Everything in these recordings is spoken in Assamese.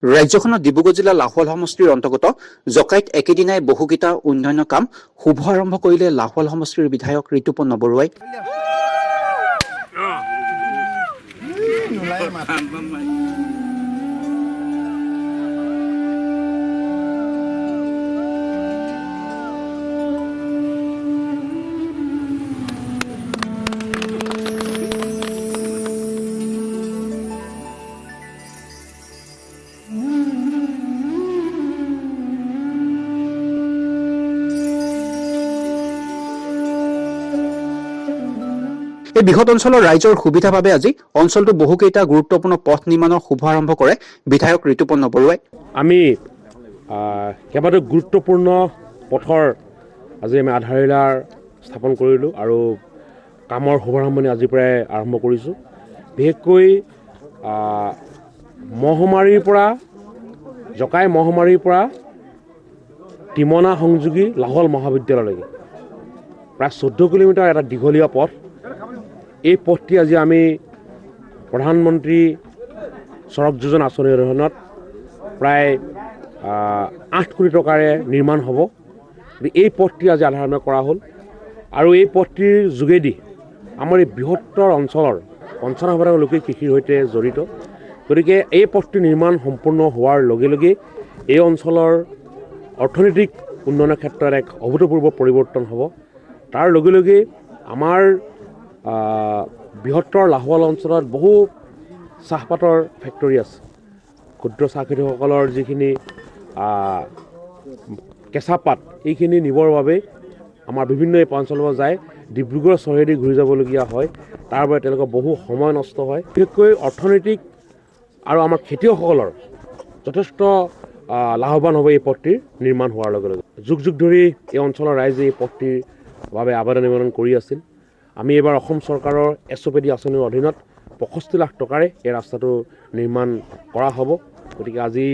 ৰাজ্যখনৰ ডিব্ৰুগড় জিলা লাহোৱাল সমষ্টিৰ অন্তৰ্গত জকাইত একেদিনাই বহুকেইটা উন্নয়নৰ কাম শুভ আৰম্ভ কৰিলে লাহোৱাল সমষ্টিৰ বিধায়ক ঋতুপৰ্ণ বৰুৱাই। এই বৃহৎ অঞ্চলৰ ৰাইজৰ সুবিধাৰ বাবে আজি অঞ্চলটো বহুকেইটা গুৰুত্বপূৰ্ণ পথ নিৰ্মাণৰ শুভ আৰম্ভ কৰে বিধায়ক ঋতুপৰ্ণ বৰুৱাই। আমি কেইবাটাও গুৰুত্বপূৰ্ণ পথৰ আজি আমি আধাৰশিলাৰ স্থাপন কৰিলোঁ আৰু কামৰ শুভাৰম্ভণি আজিৰ পৰাই আৰম্ভ কৰিছোঁ। বিশেষকৈ জকাই মহমাৰীৰ পৰা টিমনা সংযোগী লাহোৱাল মহাবিদ্যালয়লৈকে প্ৰায় 14 কিলোমিটাৰ এটা দীঘলীয়া পথ। এই পথটি আজি আমি প্ৰধানমন্ত্ৰী সড়ক যোজনা আঁচনিৰ অধীনত প্ৰায় 8 কোটি টকাৰে নিৰ্মাণ হ'ব। এই পথটি আজি আৰম্ভ কৰা হ'ল আৰু এই পথটিৰ যোগেদি আমাৰ এই বৃহত্তৰ অঞ্চলৰ 95% লোকে কৃষিৰ সৈতে জড়িত। গতিকে এই পথটি নিৰ্মাণ সম্পূৰ্ণ হোৱাৰ লগে লগে এই অঞ্চলৰ অৰ্থনৈতিক উন্নয়নৰ ক্ষেত্ৰত এক অভূতপূৰ্ব পৰিৱৰ্তন হ'ব। তাৰ লগে লগে আমাৰ বৃহত্তৰ লাহোৱাল অঞ্চলত বহু চাহপাতৰ ফেক্টৰী আছে। ক্ষুদ্ৰ চাহ খেতিয়কসকলৰ যিখিনি কেঁচা পাত এইখিনি নিবৰ বাবে আমাৰ বিভিন্ন এই অঞ্চলৰ পৰা যায় ডিব্ৰুগড় চহৰেদি ঘূৰি যাবলগীয়া হয়। তাৰ বাবে তেওঁলোকৰ বহু সময় নষ্ট হয়। বিশেষকৈ অৰ্থনৈতিক আৰু আমাৰ খেতিয়কসকলৰ যথেষ্ট লাভৱান হ'ব এই পথটিৰ নিৰ্মাণ হোৱাৰ লগে লগে। যুগ যুগ ধৰি এই অঞ্চলৰ ৰাইজে এই পথটিৰ বাবে আবেদন নিবেদন কৰি আছিল। আমি এইবাৰ অসম চৰকাৰৰ SOPD আঁচনিৰ অধীনত 65 লাখ টকাৰে এই ৰাস্তাটো নিৰ্মাণ কৰা হ'ব। গতিকে আজি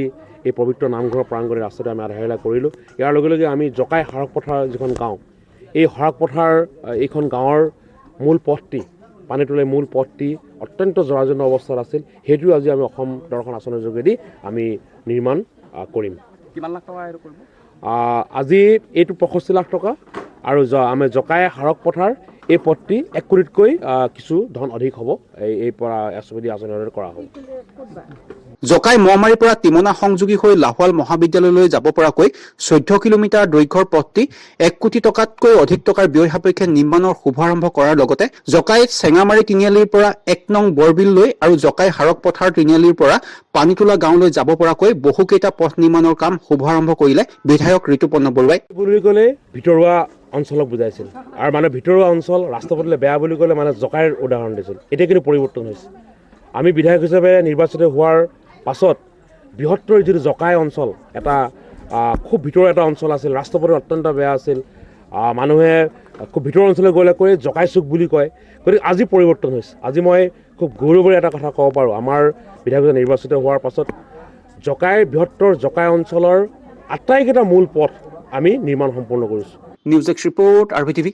এই পবিত্ৰ নামঘৰৰ প্ৰাংগণে ৰাস্তাটো আমি আধাৰশিলা কৰিলোঁ। ইয়াৰ লগে লগে আমি জকাই হাৰক পথাৰ যিখন গাঁও, এই হাৰক পথাৰ এইখন গাঁৱৰ মূল পথটি পানীতোলাই মূল পথটি অত্যন্ত জৰাজীৰ্ণ অৱস্থাত আছিল। সেইটো আজি আমি অসম দৰ্শন আঁচনিৰ যোগেদি আমি নিৰ্মাণ কৰিম। কিমান লাখ টকা এইটো কৰিব? আজি এইটো 65 লাখ টকা আৰু আমি জকাই হাৰক পথাৰ এই পথটি 1 কোটিতকৈ কিছু ধন অধিক হ'ব। এই পৰা SOPD আঁচনিৰ কৰা হ'ব। জকাই মহমাৰীৰ পৰা টিমনা সংযোগী হৈ লাহোৱাল মহাবিদ্যালয়লৈ যাব পৰাকৈ 14 কিলোমিটাৰ দৈৰ্ঘ্যৰ পথটি 1 কোটি টকাতকৈ অধিক টকাৰ ব্যয় সাপেক্ষে নিৰ্মাণৰ শুভাৰম্ভ কৰাৰ লগতে জকাই চেঙামাৰী তিনিআলিৰ পৰা 1 নং বৰবিললৈ আৰু জকাই হাৰক পথাৰ তিনিআলিৰ পৰা পানীতোলা গাঁৱলৈ যাব পৰাকৈ বহুকেইটা পথ নিৰ্মাণৰ কাম শুভাৰম্ভ কৰিলে বিধায়ক ঋতুপৰ্ণ বৰুৱাই। বুলি ক'লে ভিতৰুৱা অঞ্চলক বুজাইছিল আৰু মানে ভিতৰুৱা অঞ্চল ৰাস্তা পদূলি বেয়া বুলি ক'লে মানে জকাইৰ উদাহৰণ দিছিল। এতিয়া কিন্তু পৰিৱৰ্তন হৈছে। আমি বিধায়ক হিচাপে নিৰ্বাচিত হোৱাৰ পাছত বৃহত্তৰ যিটো জকাই অঞ্চল এটা খুব ভিতৰৰ এটা অঞ্চল আছিল। ৰাস্তা পদূলি অত্যন্ত বেয়া আছিল। মানুহে খুব ভিতৰৰ অঞ্চললৈ গ'লে কৈ জকাই চুক বুলি কয়। গতিকে আজি পৰিৱৰ্তন হৈছে। আজি মই খুব গৌৰৱেৰে এটা কথা ক'ব পাৰোঁ, আমাৰ বিধায়ক নিৰ্বাচিত হোৱাৰ পাছত বৃহত্তৰ জকাই অঞ্চলৰ আটাইকেইটা মূল পথ আমি নিৰ্মাণ সম্পূৰ্ণ কৰিছোঁ। News desk report RVTV।